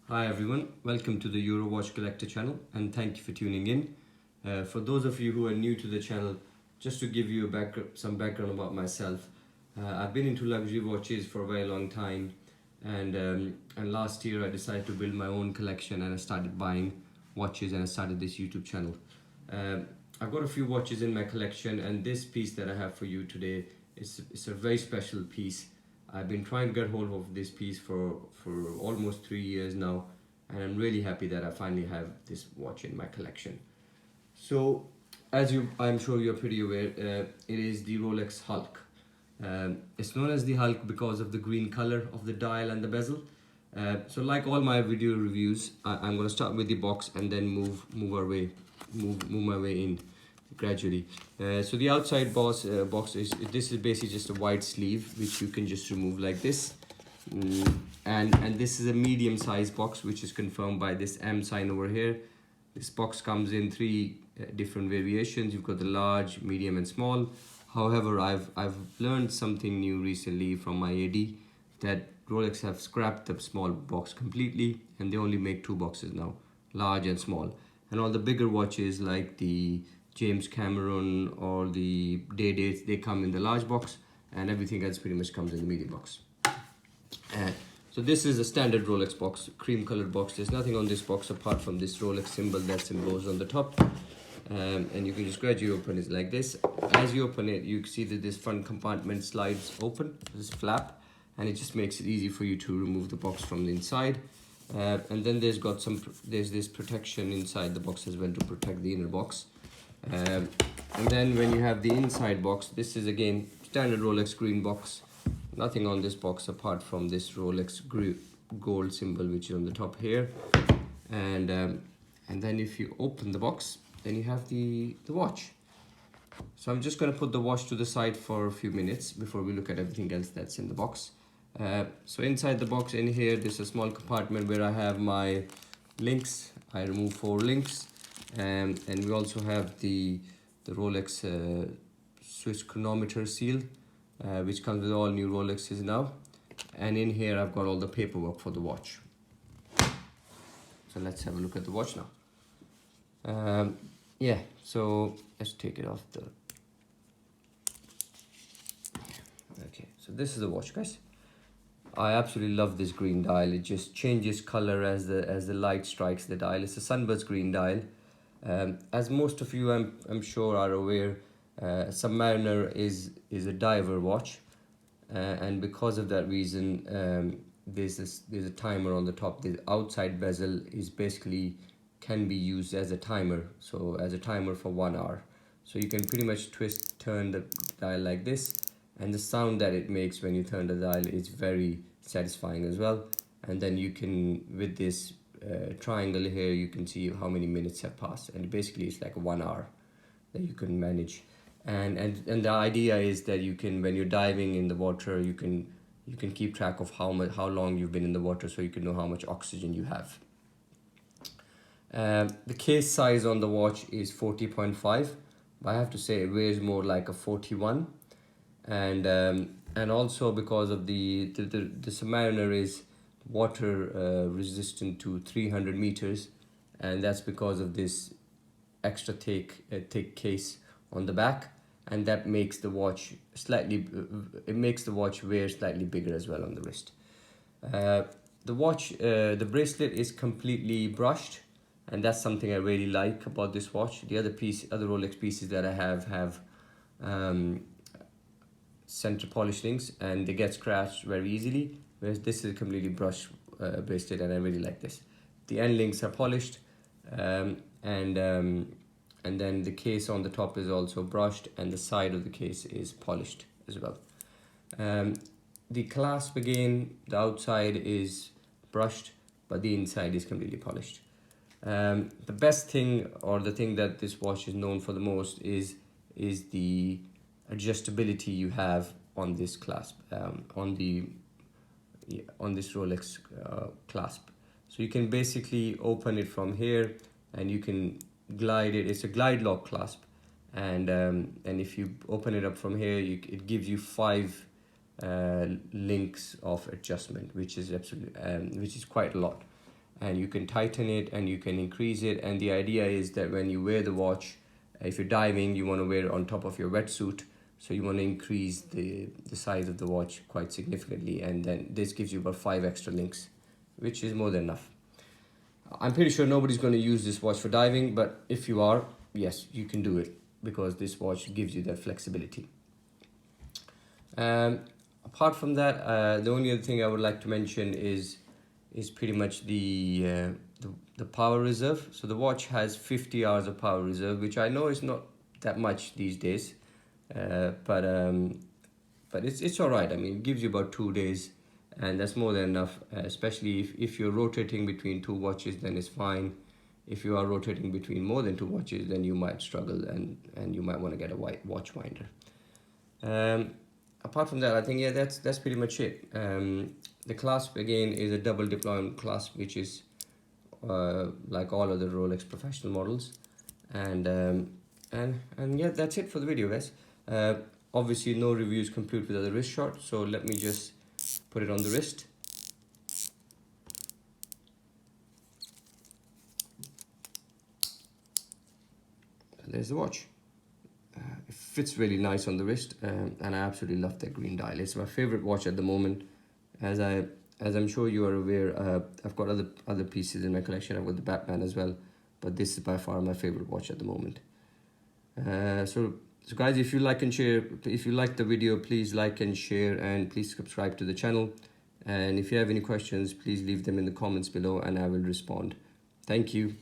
Hi everyone, welcome to the Eurowatch Collector channel and thank you for tuning in. For those of you who are new to the channel, just to give you some background about myself, I've been into luxury watches for a very long time, and last year I decided to build my own collection and I started buying watches and I started this YouTube channel. I've got a few watches in my collection, and this piece that I have for you today is a very special piece. I've been trying to get hold of this piece for almost 3 years now, and I'm really happy that I finally have this watch in my collection. So, I'm sure you're pretty aware, it is the Rolex Hulk. It's known as the Hulk because of the green color of the dial and the bezel. So like all my video reviews, I'm going to start with the box and then move my way in gradually. So the outside box is basically just a white sleeve which you can just remove like this. And this is a medium size box which is confirmed by this M sign over here. This box comes in three different variations. You've got the large, medium and small. However, I've learned something new recently from my AD, that Rolex have scrapped the small box completely and they only make two boxes now, large and small. And all the bigger watches like the James Cameron or the Day Dates, they come in the large box, and everything else pretty much comes in the medium box. So this is a standard Rolex box, cream colored box. There's nothing on this box apart from this Rolex symbol that's embossed on the top. And you can just gradually open it like this. As you open it, you see that this front compartment slides open, this flap, and it just makes it easy for you to remove the box from the inside. And then there's this protection inside the box as well to protect the inner box. And then when you have the inside box, this is again standard Rolex green box. Nothing on this box apart from this Rolex gold symbol which is on the top here. And then if you open the box, then you have the watch. So I'm just going to put the watch to the side for a few minutes before we look at everything else that's in the box. So inside the box in here, there's a small compartment where I have my links. I remove 4 links. And we also have the Rolex Swiss chronometer seal, which comes with all new Rolexes now. And in here I've got all the paperwork for the watch. So let's have a look at the watch now. Yeah, so let's take it off the... Okay, so this is the watch, guys. I absolutely love this green dial. It just changes color as the light strikes the dial. It's a sunburst green dial. As most of you, I'm sure, are aware, Submariner is a diver watch, and because of that reason, there's a timer on the top. The outside bezel is basically can be used as a timer, so as a timer for 1 hour. So you can pretty much turn the dial like this, and the sound that it makes when you turn the dial is very satisfying as well. And then you can, with this triangle here, you can see how many minutes have passed, and basically it's like 1 hour that you can manage. And the idea is that you can, when you're diving in the water, you can keep track of how long you've been in the water, so you can know how much oxygen you have. The case size on the watch is 40.5, but I have to say it weighs more like a 41. And also because of the Submariner is water resistant to 300 meters, and that's because of this extra thick case on the back, and that makes the watch wear slightly bigger as well on the wrist. The watch, the bracelet is completely brushed, and that's something I really like about this watch. The other Rolex pieces that I have center polish links, and they get scratched very easily, whereas this is a completely brushed bracelet, and I really like this. The end links are polished, and then the case on the top is also brushed, and the side of the case is polished as well. The clasp, again, the outside is brushed, but the inside is completely polished. The best thing, or the thing that this watch is known for the most, is the adjustability you have on this clasp, on this Rolex clasp. So you can basically open it from here, and you can glide it. It's a glide lock clasp, and if you open it up from here, it gives you 5 links of adjustment, which is quite a lot. and you can tighten it and you can increase it. And the idea is that when you wear the watch, if you're diving, you want to wear it on top of your wetsuit, so you want to increase the size of the watch quite significantly, and then this gives you about 5 extra links, which is more than enough. I'm pretty sure nobody's going to use this watch for diving, but if you are, yes, you can do it, because this watch gives you that flexibility. Apart from that, the only other thing I would like to mention is pretty much the power reserve. So the watch has 50 hours of power reserve, which I know is not that much these days, but it's all right. I mean, it gives you about 2 days, and that's more than enough, especially if you're rotating between 2 watches, then it's fine. If you are rotating between more than 2 watches, then you might struggle, and you might want to get a watch winder. Apart from that, I think, yeah, that's pretty much it. The clasp, again, is a double deployment clasp, which is like all other Rolex professional models. And yeah, that's it for the video, guys. Obviously no reviews complete without the wrist shot, so let me just put it on the wrist. And there's the watch. It fits really nice on the wrist, and I absolutely love that green dial. It's my favorite watch at the moment. As I'm sure you are aware, I've got other pieces in my collection. I've got the Batman as well, but this is by far my favorite watch at the moment. So guys, if you like and share, if you like the video, please like and share, and please subscribe to the channel. And if you have any questions, please leave them in the comments below and I will respond. Thank you.